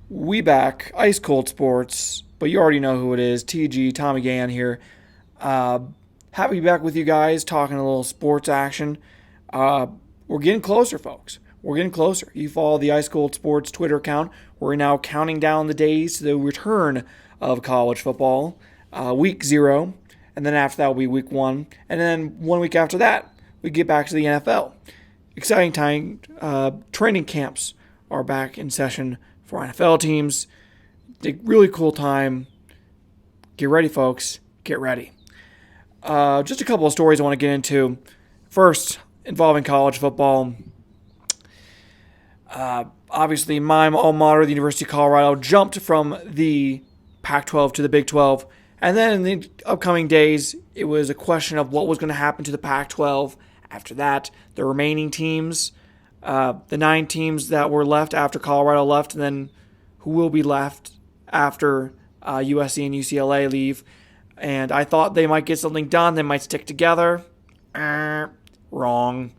We back, ice cold sports, but you already know who it is. TG, Tommy Gann here. Uh, Happy to be back with you guys, talking a little sports action. Uh, we're getting closer, folks. We're getting closer. You follow the Ice Cold Sports Twitter account. We're now counting down the days to the return of college football. Week 0, and then after that will be week 1, and then 1 week after that we get back to the NFL. Exciting time. Training camps are back in session for NFL teams. A really cool time. Get ready, folks. Get ready. Just a couple of stories I want to get into. First, involving college football. Obviously, my alma mater, the University of Colorado, jumped from the Pac-12 to the Big 12. And then in the upcoming days, it was a question of what was going to happen to the Pac-12. After that, the remaining teams, the 9 teams that were left after Colorado left, and then who will be left after USC and UCLA leave. And I thought they might get something done. They might stick together. Wrong.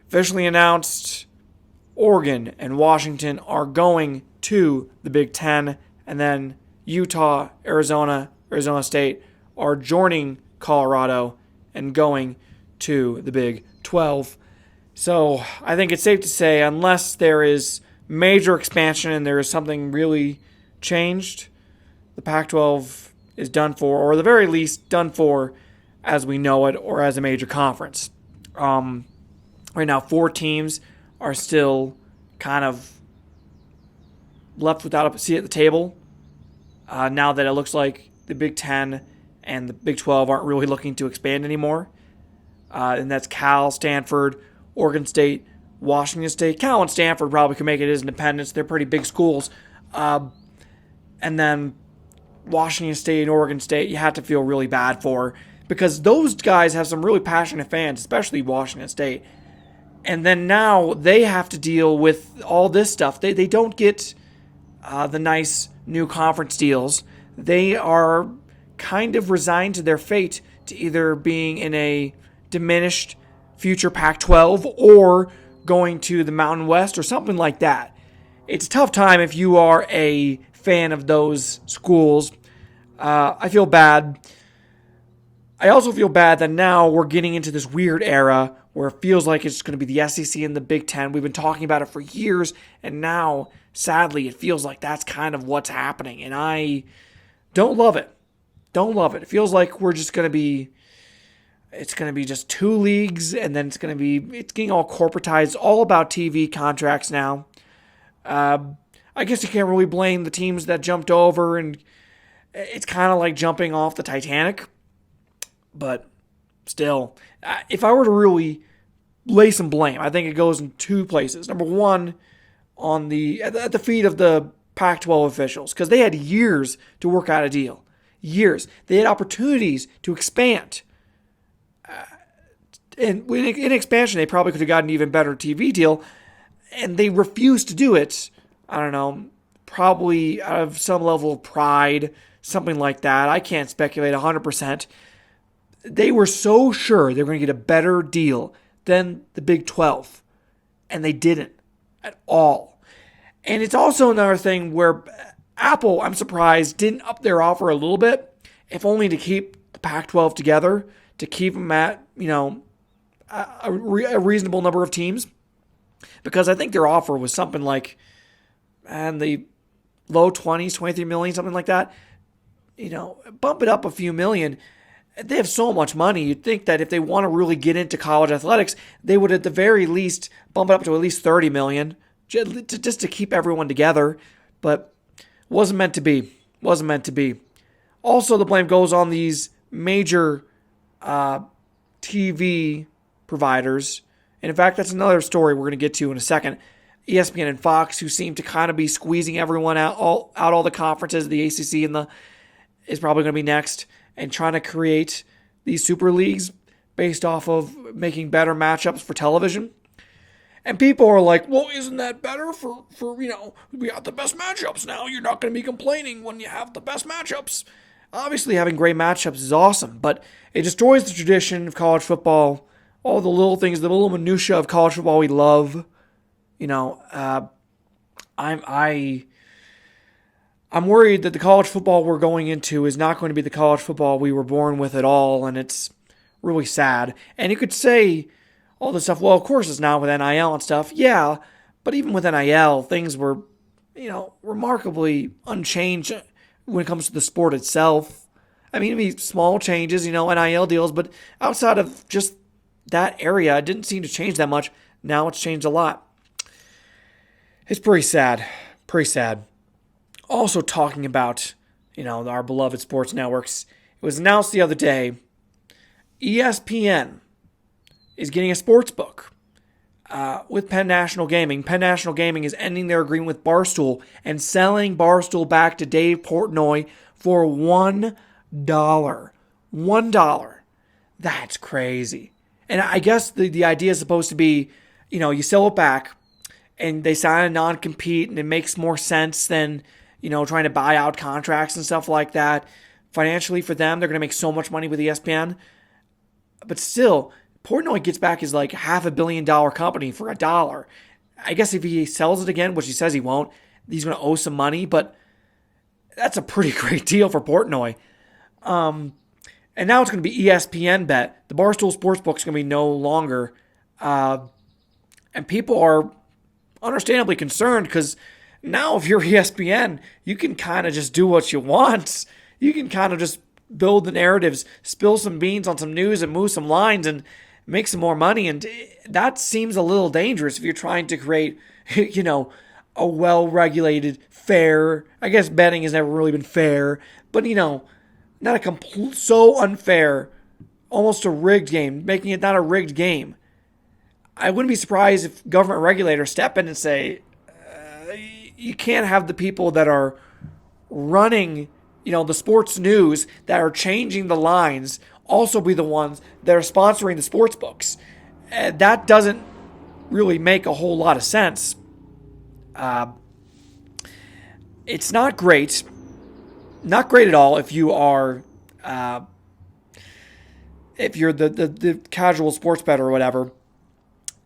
Officially announced, Oregon and Washington are going to the Big Ten, and then Utah, Arizona State are joining Colorado and going to the Big 12. So I think it's safe to say, unless there is major expansion and there is something really changed, the Pac-12 is done for, or at the very least done for as we know it, or as a major conference. Right now, 4 teams are still kind of left without a seat at the table. Now that it looks like the Big Ten and the Big 12 aren't really looking to expand anymore. And that's Cal, Stanford, Oregon State, Washington State. Cal and Stanford probably could make it as independents. They're pretty big schools. And then Washington State and Oregon State, you have to feel really bad for, because those guys have some really passionate fans, especially Washington State. And then now they have to deal with all this stuff. They don't get the nice new conference deals. They are kind of resigned to their fate to either being in a diminished future Pac-12 or going to the Mountain West or something like that. It's a tough time if you are a fan of those schools. I feel bad. I also feel bad that now we're getting into this weird era where it feels like it's going to be the SEC and the Big Ten. We've been talking about it for years, and now, sadly, it feels like that's kind of what's happening, and I don't love it. Don't love it. It feels like we're just going to be, it's going to be just 2 leagues, and then it's getting all corporatized, all about TV contracts now. I guess you can't really blame the teams that jumped over, and it's kind of like jumping off the Titanic. But still, if I were to really lay some blame, I think it goes in 2 places. Number one, at the feet of the Pac-12 officials, because they had years to work out a deal. Years. They had opportunities to expand. And in expansion, they probably could have gotten an even better TV deal, and they refused to do it. I don't know, probably out of some level of pride, something like that. I can't speculate 100%. They were so sure they were going to get a better deal than the Big 12, and they didn't at all. And it's also another thing where Apple, I'm surprised, didn't up their offer a little bit, if only to keep the Pac-12 together, to keep them at, a reasonable number of teams. Because I think their offer was something like, the low 20s, 23 million, something like that. Bump it up a few million. They have so much money. You'd think that if they want to really get into college athletics, they would at the very least bump it up to at least 30 million just to keep everyone together. But wasn't meant to be. Wasn't meant to be. Also, the blame goes on these major TV providers. And in fact, that's another story we're going to get to in a second. ESPN and Fox, who seem to kind of be squeezing everyone out all the conferences. The ACC is probably going to be next, and trying to create these super leagues based off of making better matchups for television. And people are like, well, isn't that better for we got the best matchups now. You're not going to be complaining when you have the best matchups. Obviously, having great matchups is awesome, but it destroys the tradition of college football, all the little things, the little minutia of college football we love. I'm worried that the college football we're going into is not going to be the college football we were born with at all, and it's really sad. And you could say all this stuff, well, of course it's not with NIL and stuff. Yeah, but even with NIL, things were, remarkably unchanged when it comes to the sport itself. I mean, maybe small changes, NIL deals, but outside of just that area, it didn't seem to change that much. Now it's changed a lot. It's pretty sad. Pretty sad. Also talking about, our beloved sports networks, it was announced the other day, ESPN is getting a sports book with Penn National Gaming. Penn National Gaming is ending their agreement with Barstool and selling Barstool back to Dave Portnoy for $1. $1. That's crazy. And I guess the idea is supposed to be, you sell it back and they sign a non-compete and it makes more sense than, trying to buy out contracts and stuff like that. Financially for them, they're going to make so much money with ESPN. But still, Portnoy gets back his like $500 million company for $1. I guess if he sells it again, which he says he won't, he's going to owe some money. But that's a pretty great deal for Portnoy. And now it's going to be ESPN Bet. The Barstool Sportsbook is going to be no longer. And people are understandably concerned because now if you're ESPN, you can kind of just do what you want. You can kind of just build the narratives, spill some beans on some news and move some lines and make some more money. And that seems a little dangerous if you're trying to create, a well-regulated, fair, I guess betting has never really been fair, but, not a complete, so unfair, almost a rigged game, making it not a rigged game. I wouldn't be surprised if government regulators step in and say, you can't have the people that are running, the sports news, that are changing the lines, also be the ones that are sponsoring the sports books. That doesn't really make a whole lot of sense. It's not great. Not great at all if you are, if you're the casual sports bettor or whatever.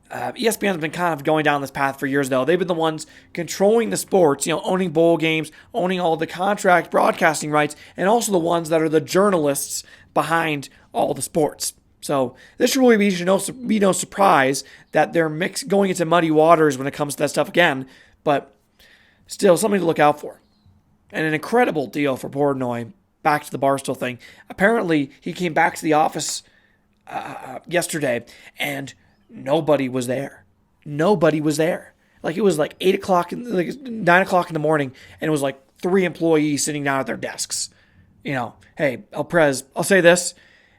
ESPN has been kind of going down this path for years, though. They've been the ones controlling the sports, owning bowl games, owning all the contract broadcasting rights, and also the ones that are the journalists behind all the sports. So this should really be no surprise that they're going into muddy waters when it comes to that stuff again, but still something to look out for. And an incredible deal for Portnoy. Back to the Barstool thing. Apparently, he came back to the office yesterday, and nobody was there. Nobody was there. Like, it was like 8 o'clock, 9 o'clock in the morning, and it was like 3 employees sitting down at their desks. Hey, El Prez, I'll say this.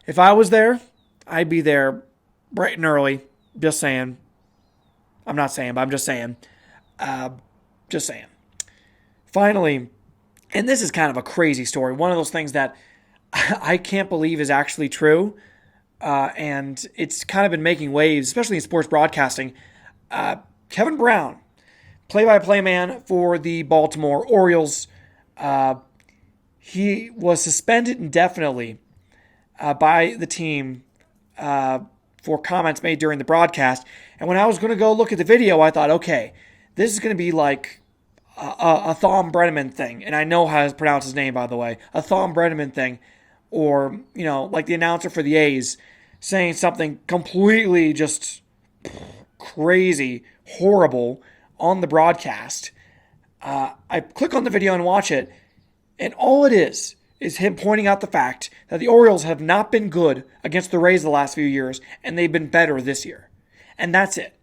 If I was there, I'd be there bright and early. Just saying. I'm not saying, but I'm just saying. Just saying. Finally, and this is kind of a crazy story. One of those things that I can't believe is actually true. And it's kind of been making waves, especially in sports broadcasting. Kevin Brown, play-by-play man for the Baltimore Orioles, he was suspended indefinitely by the team for comments made during the broadcast. And when I was going to go look at the video, I thought, okay, this is going to be like a Thom Brennaman thing. And I know how to pronounce his name, by the way. A Thom Brennaman thing. Or, like the announcer for the A's saying something completely just crazy, horrible on the broadcast. I click on the video and watch it, and all it is him pointing out the fact that the Orioles have not been good against the Rays the last few years, and they've been better this year. And that's it.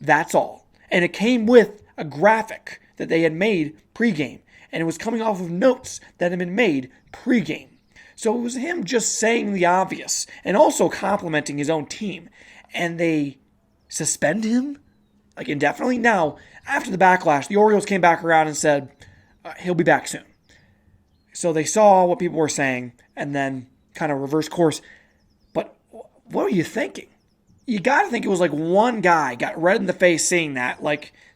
That's all. And it came with a graphic that they had made pregame, and it was coming off of notes that had been made pregame. So it was him just saying the obvious and also complimenting his own team. And they suspend him indefinitely. Now, after the backlash, the Orioles came back around and said, he'll be back soon. So they saw what people were saying and then kind of reversed course. But what were you thinking? You got to think it was one guy got red in the face seeing that,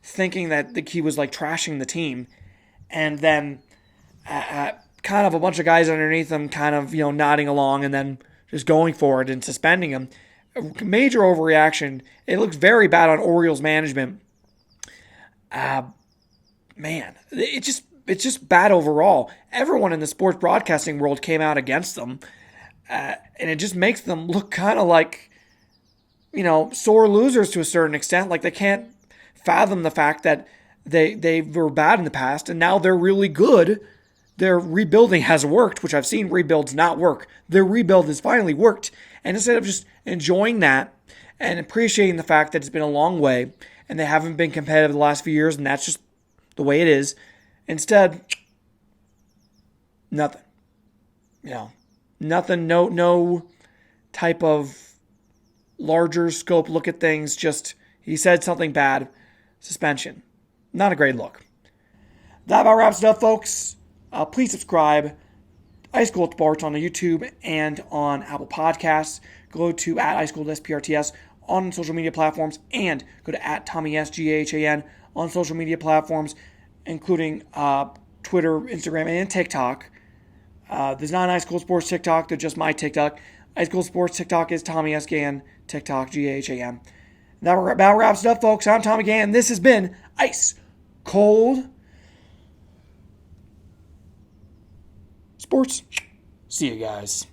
thinking that he was trashing the team. And then kind of a bunch of guys underneath him kind of, nodding along and then just going for it and suspending him. A major overreaction. It looks very bad on Orioles management. man, it's just bad overall. Everyone in the sports broadcasting world came out against them, and it just makes them look kind of like, sore losers to a certain extent. Like they can't fathom the fact that they were bad in the past and now they're really good. Their rebuilding has worked, which I've seen rebuilds not work. Their rebuild has finally worked. And instead of just enjoying that and appreciating the fact that it's been a long way and they haven't been competitive the last few years and that's just the way it is, instead, nothing. Nothing, no type of larger scope look at things. Just, he said something bad, suspension. Not a great look. That about wraps it up, folks. Please subscribe. Ice Cold Sports on YouTube and on Apple Podcasts. Go to @IceColdSPRTS on social media platforms and go to @TommySGAHAN on social media platforms, including Twitter, Instagram, and TikTok. There's not an Ice Cold Sports TikTok. They're just my TikTok. Ice Cold Sports TikTok is Tommy S. Gann. TikTok, GAHAM. That about wraps it up, folks. I'm Tommy Gann. This has been Ice Cold Sports. See you guys.